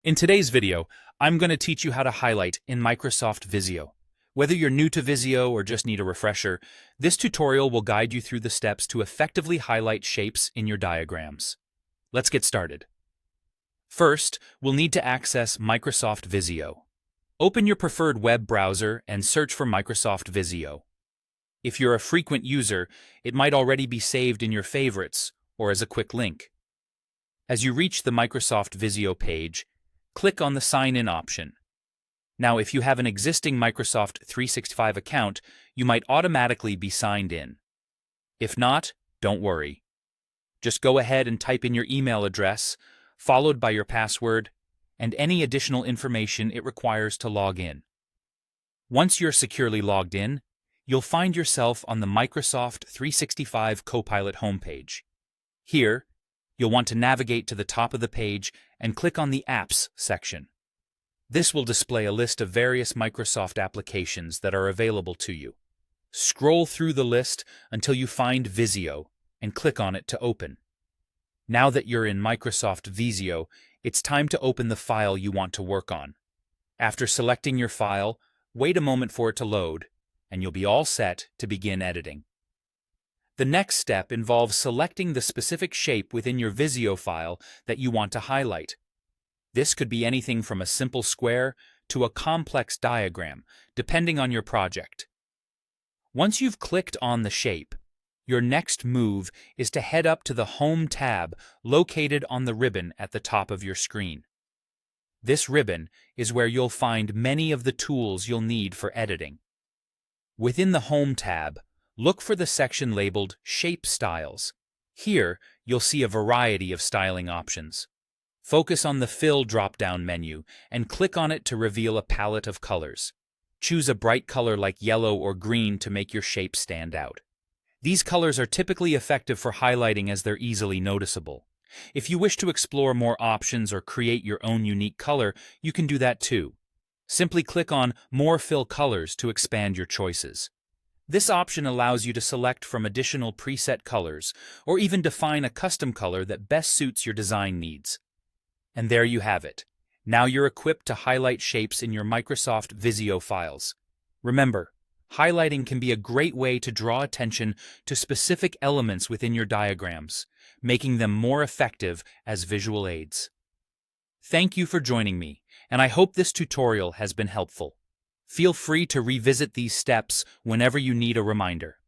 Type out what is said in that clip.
In today's video, I'm going to teach you how to highlight in Microsoft Visio. Whether you're new to Visio or just need a refresher, this tutorial will guide you through the steps to effectively highlight shapes in your diagrams. Let's get started. First, we'll need to access Microsoft Visio. Open your preferred web browser and search for Microsoft Visio. If you're a frequent user, it might already be saved in your favorites or as a quick link. As you reach the Microsoft Visio page, click on the Sign In option. Now, if you have an existing Microsoft 365 account, you might automatically be signed in. If not, don't worry. Just go ahead and type in your email address, followed by your password, and any additional information it requires to log in. Once you're securely logged in, you'll find yourself on the Microsoft 365 Copilot homepage. Here, you'll want to navigate to the top of the page and click on the Apps section. This will display a list of various Microsoft applications that are available to you. Scroll through the list until you find Visio and click on it to open. Now that you're in Microsoft Visio, it's time to open the file you want to work on. After selecting your file, wait a moment for it to load, and you'll be all set to begin editing. The next step involves selecting the specific shape within your Visio file that you want to highlight. This could be anything from a simple square to a complex diagram, depending on your project. Once you've clicked on the shape, your next move is to head up to the Home tab located on the ribbon at the top of your screen. This ribbon is where you'll find many of the tools you'll need for editing. Within the Home tab, look for the section labeled Shape Styles. Here, you'll see a variety of styling options. Focus on the Fill drop-down menu and click on it to reveal a palette of colors. Choose a bright color like yellow or green to make your shape stand out. These colors are typically effective for highlighting as they're easily noticeable. If you wish to explore more options or create your own unique color, you can do that too. Simply click on More Fill Colors to expand your choices. This option allows you to select from additional preset colors or even define a custom color that best suits your design needs. And there you have it. Now you're equipped to highlight shapes in your Microsoft Visio files. Remember, highlighting can be a great way to draw attention to specific elements within your diagrams, making them more effective as visual aids. Thank you for joining me, and I hope this tutorial has been helpful. Feel free to revisit these steps whenever you need a reminder.